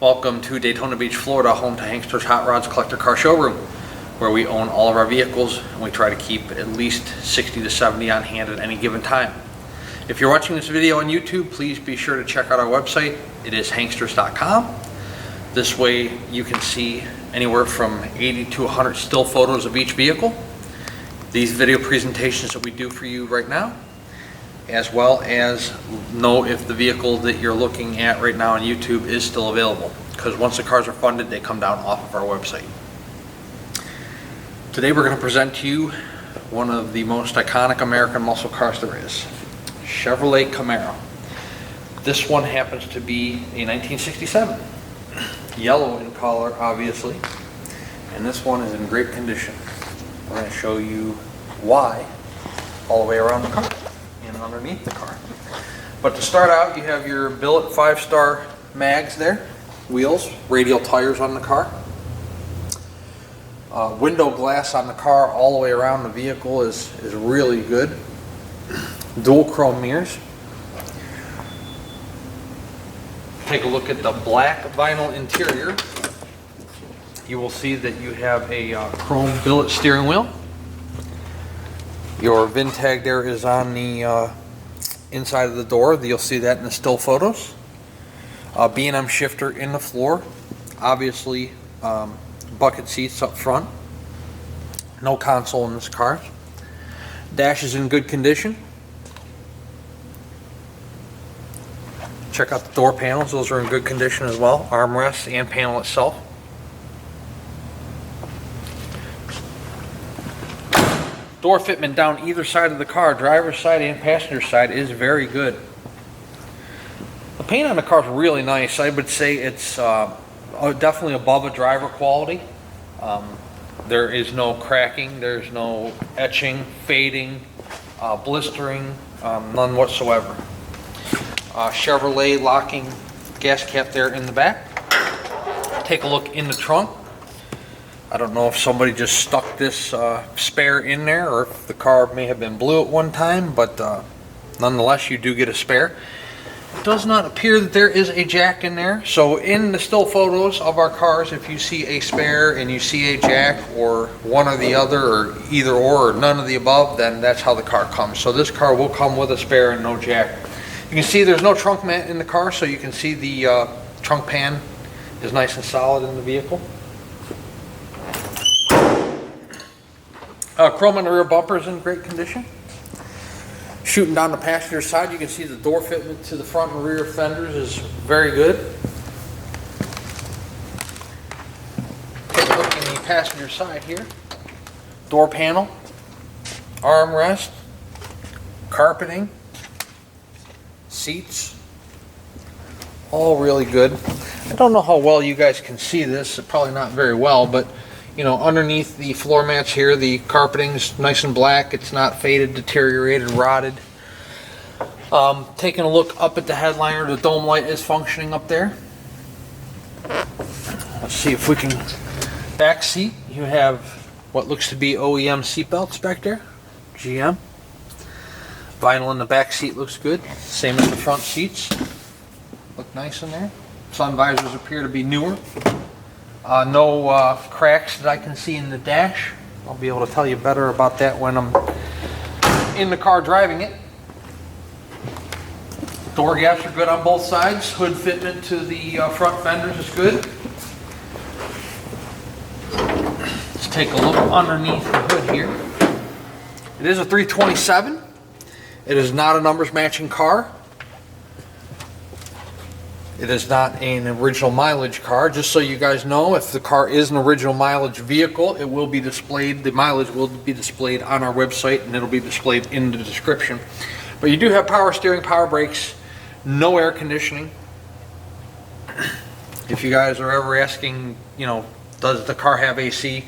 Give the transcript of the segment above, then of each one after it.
Welcome to Daytona Beach, Florida, home to Hankster's Hot Rods Collector Car Showroom, where we own all of our vehicles and we try to keep at least 60 to 70 on hand at any given time. If you're watching this video on YouTube, please be sure to check out our website. It is hanksters.com. This way you can see anywhere from 80 to 100 still photos of each vehicle. These video presentations that we do for you right now, as well as know if the vehicle that you're looking at right now on YouTube is still available, because once the cars are funded, they come down off of our website. Today we're going to present to you one of the most iconic American muscle cars there is, Chevrolet Camaro. This one happens to be a 1967, yellow in color obviously, and this one is in great condition. We're going to show you why all the way around the car and underneath the car. But to start out, you have your billet 5-star mags there, wheels, radial tires on the car. Window glass on the car all the way around the vehicle is really good. Dual chrome mirrors. Take a look at the black vinyl interior. You will see that you have a chrome billet steering wheel. Your VIN tag there is on the inside of the door. You'll see that in the still photos. B&M shifter in the floor. Obviously, bucket seats up front. No console in this car. Dash is in good condition. Check out the door panels. Those are in good condition as well. Armrest and panel itself. Door fitment down either side of the car, driver's side and passenger side, is very good. The paint on the car is really nice. I would say it's definitely above a driver quality. There is no cracking, there's no etching, fading, blistering, none whatsoever. Chevrolet locking gas cap there in the back. Take a look in the trunk. I don't know if somebody just stuck this spare in there or if the car may have been blue at one time, but nonetheless you do get a spare. It does not appear that there is a jack in there, so in the still photos of our cars, if you see a spare and you see a jack or one or the other or either or none of the above, then that's how the car comes. So this car will come with a spare and no jack. You can see there's no trunk mat in the car, so you can see the trunk pan is nice and solid in the vehicle. Chrome on the rear bumper is in great condition. Shooting down the passenger side, you can see the door fitment to the front and rear fenders is very good. Take a look in the passenger side here. Door panel, armrest, carpeting, seats, all really good. I don't know how well you guys can see this, probably not very well, but you know, underneath the floor mats here, the carpeting's nice and black. It's not faded, deteriorated, rotted. Taking a look up at the headliner, the dome light is functioning up there. Let's see if we can. Back seat, you have what looks to be OEM seat belts back there, GM. Vinyl in the back seat looks good. Same as the front seats. Look nice in there. Sun visors appear to be newer. No cracks that I can see in the dash. I'll be able to tell you better about that when I'm in the car driving it. Door gaps are good on both sides. Hood fitment to the front fenders is good. Let's take a look underneath the hood here. It is a 327. It is not a numbers matching car. It is not an original mileage car. Just so you guys know, if the car is an original mileage vehicle, it will be displayed, the mileage will be displayed on our website and it'll be displayed in the description. But you do have power steering, power brakes, no air conditioning. If you guys are ever asking, you know, does the car have AC,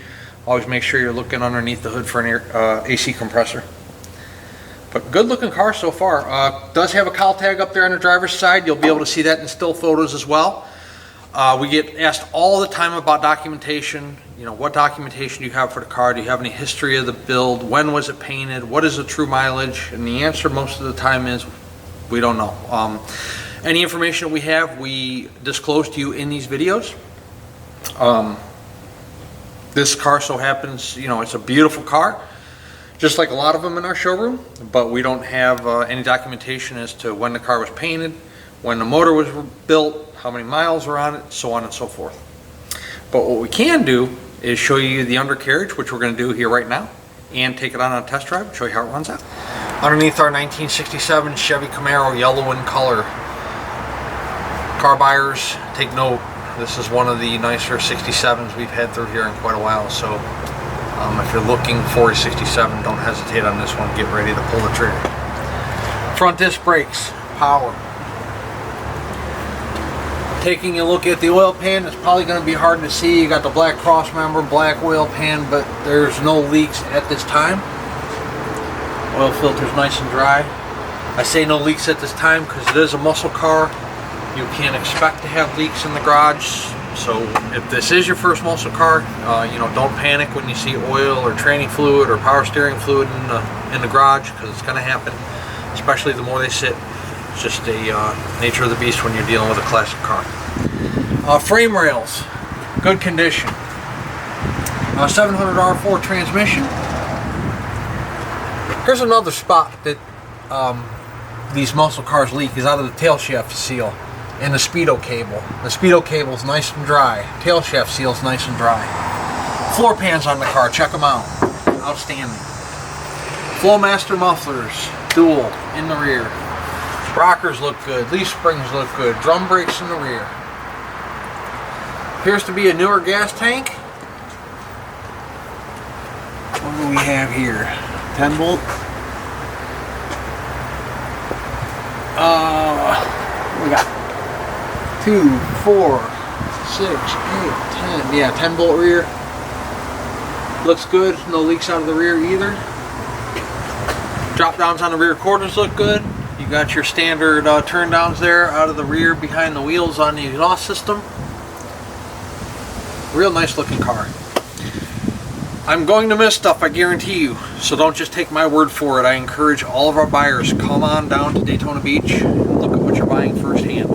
always make sure you're looking underneath the hood for an AC compressor. But good looking car so far. Does have a cowl tag up there on the driver's side. You'll be able to see that in still photos as well. We get asked all the time about documentation. You know, what documentation do you have for the car? Do you have any history of the build? When was it painted? What is the true mileage? And the answer most of the time is we don't know. Any information that we have, we disclose to you in these videos. This car so happens, you know, it's a beautiful car, just like a lot of them in our showroom, but we don't have any documentation as to when the car was painted, when the motor was built, how many miles were on it, so on and so forth. But what we can do is show you the undercarriage, which we're going to do here right now, and take it on a test drive and show you how it runs out. Underneath our 1967 Chevy Camaro, yellow in color. Car buyers, take note, this is one of the nicer 67s we've had through here in quite a while, so if you're looking for a 67, don't hesitate on this one, get ready to pull the trigger. Front disc brakes, power. Taking a look at the oil pan, it's probably going to be hard to see. You got the black cross member, black oil pan, but there's no leaks at this time. Oil filter's nice and dry. I say no leaks at this time because it is a muscle car. You can't expect to have leaks in the garage. So if this is your first muscle car, you know, don't panic when you see oil or training fluid or power steering fluid in the garage, because it's going to happen, especially the more they sit. It's just the nature of the beast when you're dealing with a classic car. Frame rails, good condition. 700 R4 transmission. Here's another spot that these muscle cars leak, is out of the tail shaft seal and the speedo cable. The speedo cable is nice and dry. Tail shaft seal is nice and dry. Floor pans on the car, check them out. Outstanding. Flowmaster mufflers, dual in the rear. Rockers look good. Leaf springs look good. Drum brakes in the rear. Appears to be a newer gas tank. What do we have here? 10 volt. We got 2, 4, 6, 8, 10. Yeah, 10 volt rear. Looks good. No leaks out of the rear either. Drop downs on the rear quarters look good. You got your standard turn downs there out of the rear behind the wheels on the exhaust system. Real nice looking car. I'm going to miss stuff, I guarantee you, so don't just take my word for it. I encourage all of our buyers, come on down to Daytona Beach and look at what you're buying firsthand.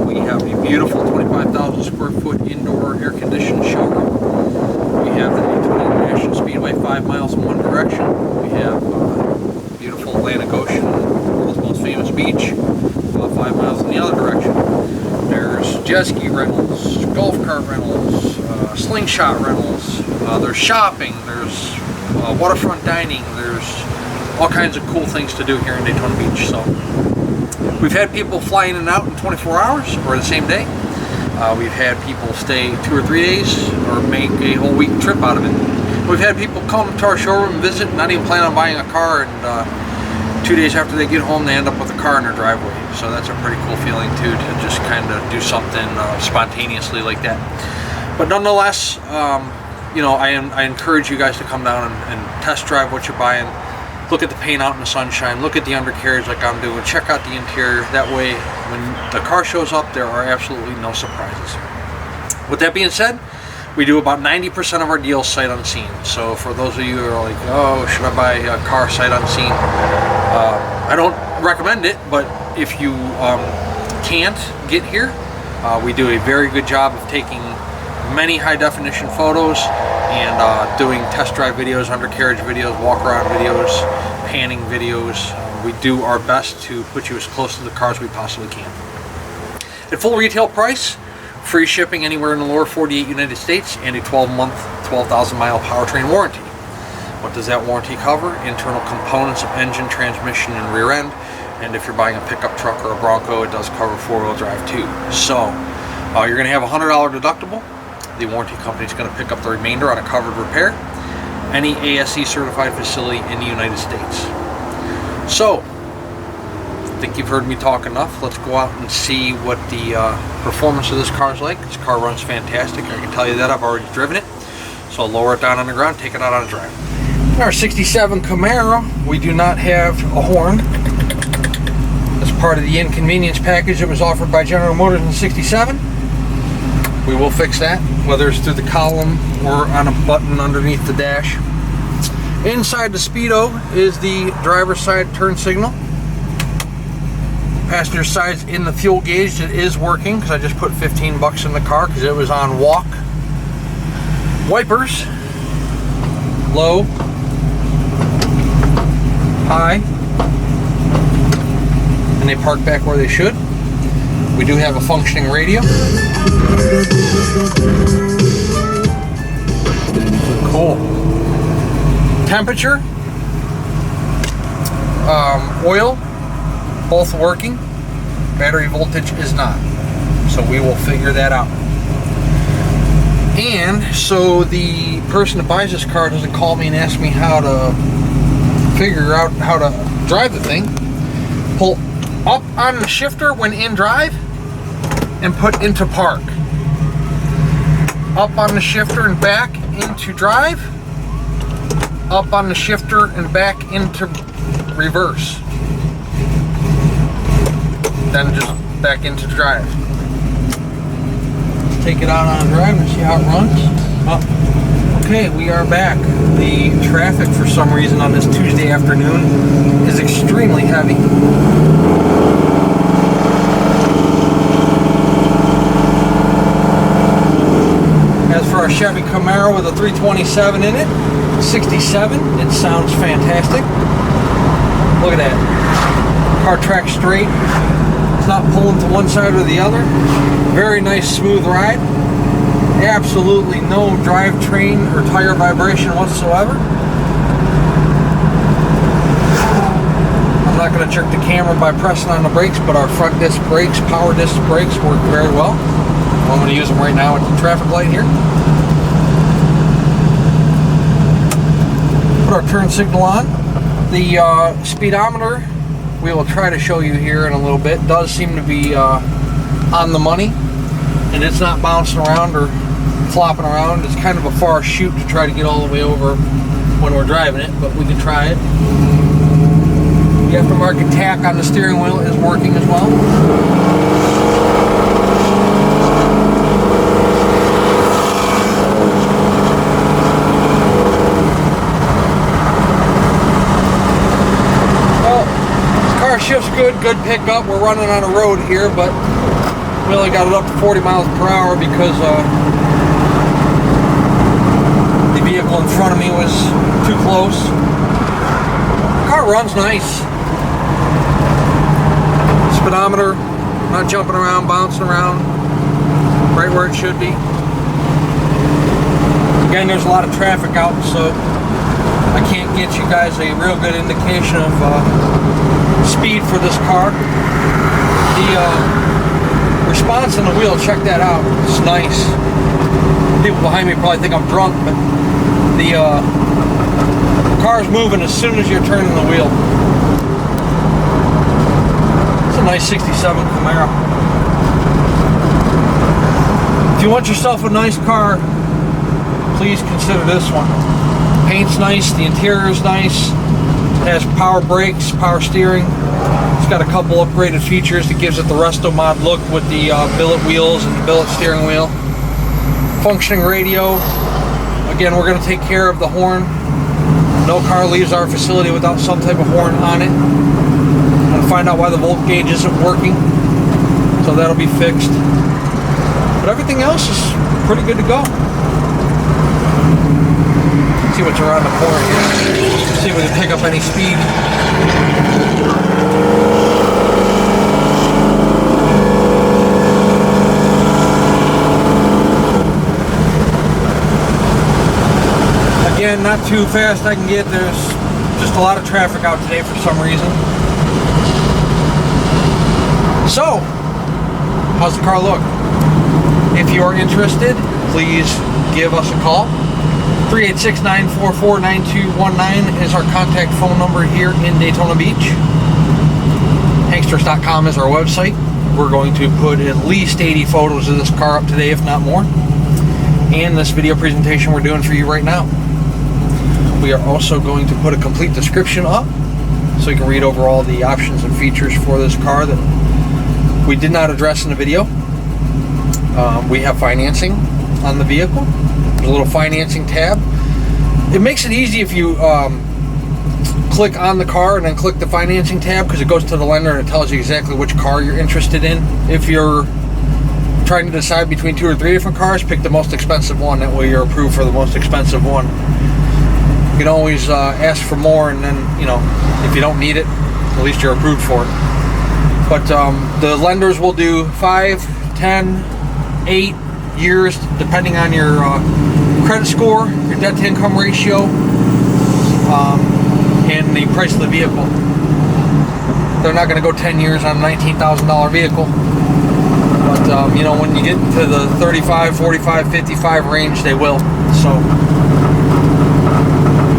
We have a beautiful 25,000 square foot indoor air conditioned showroom. We have the Daytona International Speedway 5 miles in one direction. We have beautiful Atlantic Ocean, the world's most famous beach, about 5 miles in the other direction. There's jet ski rentals, golf cart rentals, slingshot rentals, there's shopping, there's waterfront dining, there's all kinds of cool things to do here in Daytona Beach. So we've had people fly in and out in 24 hours or the same day. We've had people stay 2 or 3 days or make a whole week trip out of it. We've had people come to our showroom and visit, not even plan on buying a car, and 2 days after they get home they end up with a car in their driveway. So that's a pretty cool feeling too, to just kind of do something spontaneously like that. But nonetheless, you know, I encourage you guys to come down and test drive what you're buying. Look at the paint out in the sunshine, look at the undercarriage like I'm doing, check out the interior. That way when the car shows up there are absolutely no surprises. With that being said, we do about 90% of our deals sight unseen. So for those of you who are like, oh, should I buy a car sight unseen? I don't recommend it, but if you can't get here, we do a very good job of taking many high definition photos and doing test drive videos, undercarriage videos, walk around videos, panning videos. We do our best to put you as close to the car as we possibly can. At full retail price, free shipping anywhere in the lower 48 United States, and a 12-month, 12,000 mile powertrain warranty. What does that warranty cover? Internal components of engine, transmission, and rear end. And if you're buying a pickup truck or a Bronco, it does cover four-wheel drive too. So you're going to have a $100 deductible. The warranty company is going to pick up the remainder on a covered repair. Any ASE certified facility in the United States. So, I think you've heard me talk enough. Let's go out and see what the performance of this car is like. This car runs fantastic. I can tell you that. I've already driven it. So I'll lower it down on the ground, take it out on a drive. In our 67 Camaro, we do not have a horn. That's part of the inconvenience package that was offered by General Motors in 67. We will fix that, whether it's through the column or on a button underneath the dash. Inside the Speedo is the driver's side turn signal. Passenger side's in the fuel gauge. It is working because I just put 15 bucks in the car because it was on walk. Wipers, low, high, and they park back where they should. We do have a functioning radio. Cool. Temperature, oil, both working. Battery voltage is not. So we will figure that out. And so the person that buys this car doesn't call me and ask me how to figure out how to drive the thing. Pull up on the shifter when in drive and put into park. Up on the shifter and back into drive. Up on the shifter and back into reverse. Then just back into drive. Let's take it out on drive and see how it runs. Oh. Okay, we are back. The traffic for some reason on this Tuesday afternoon is extremely heavy. As for our Chevy Camaro with a 327 in it, 67, it sounds fantastic. Look at that. Car tracks straight. It's not pulling to one side or the other. Very nice smooth ride. Absolutely no drivetrain or tire vibration whatsoever. I'm not going to trick the camera by pressing on the brakes, but our front disc brakes, power disc brakes, work very well. I'm going to use them right now at the traffic light here. Put our turn signal on. The speedometer, we will try to show you here in a little bit, does seem to be on the money, and it's not bouncing around or flopping around. It's kind of a far shoot to try to get all the way over when we're driving it, but we can try it. The aftermarket tack on the steering wheel is working as well. Shift's good pickup. We're running on a road here, but we only got it up to 40 miles per hour because the vehicle in front of me was too close. The car runs nice. Speedometer, not jumping around, bouncing around, right where it should be. Again, there's a lot of traffic out, so I can't get you guys a real good indication of speed for this car. The response on the wheel, check that out. It's nice. People behind me probably think I'm drunk, but the car's moving as soon as you're turning the wheel. It's a nice 67 Camaro. If you want yourself a nice car, please consider this one. Paint's nice, the interior is nice. It has power brakes, power steering. It's got a couple upgraded features that gives it the resto mod look with the billet wheels and the billet steering wheel. Functioning radio. Again, we're going to take care of the horn. No car leaves our facility without some type of horn on it. I'm going to find out why the volt gauge isn't working, so that'll be fixed. But everything else is pretty good to go. See what's around the corner here. See if we can pick up any speed. Again, not too fast I can get. There's just a lot of traffic out today for some reason. So, how's the car look? If you are interested, please give us a call. 386-944-9219 is our contact phone number here in Daytona Beach. Hanksters.com is our website. We're going to put at least 80 photos of this car up today, if not more. And this video presentation we're doing for you right now. We are also going to put a complete description up so you can read over all the options and features for this car that we did not address in the video. We have financing on the vehicle. There's a little financing tab. It makes it easy if you click on the car and then click the financing tab, because it goes to the lender and it tells you exactly which car you're interested in. If you're trying to decide between 2 or 3 different cars, pick the most expensive one. That way you're approved for the most expensive one. You can always ask for more, and then, you know, if you don't need it, at least you're approved for it. But the lenders will do 5, 10, 8 years, depending on your credit score, your debt to income ratio, and the price of the vehicle. They're not going to go 10 years on a $19,000 vehicle. But, you know, when you get to the 35, 45, 55 range, they will. So,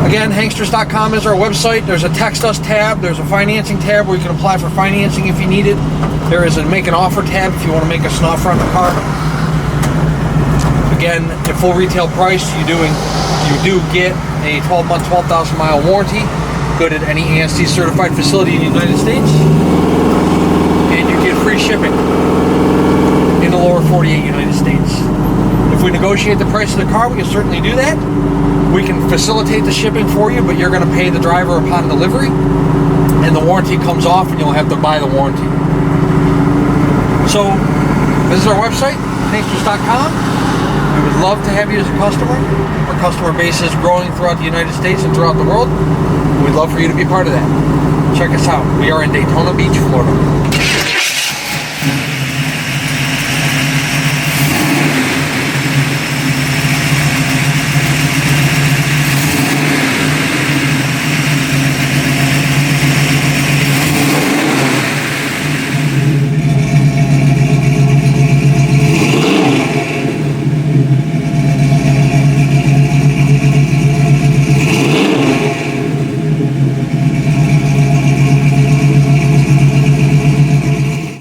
again, Hanksters.com is our website. There's a text us tab. There's a financing tab where you can apply for financing if you need it. There is a make an offer tab if you want to make us an offer on the car. Again, at full retail price, you do get a 12-month, 12,000-mile warranty, good at any ANSI certified facility in the United States, and you get free shipping in the lower 48 United States. If we negotiate the price of the car, we can certainly do that. We can facilitate the shipping for you, but you're going to pay the driver upon delivery, and the warranty comes off, and you'll have to buy the warranty. So, this is our website, Hanksters.com. We would love to have you as a customer. Our customer base is growing throughout the United States and throughout the world. We'd love for you to be part of that. Check us out. We are in Daytona Beach, Florida.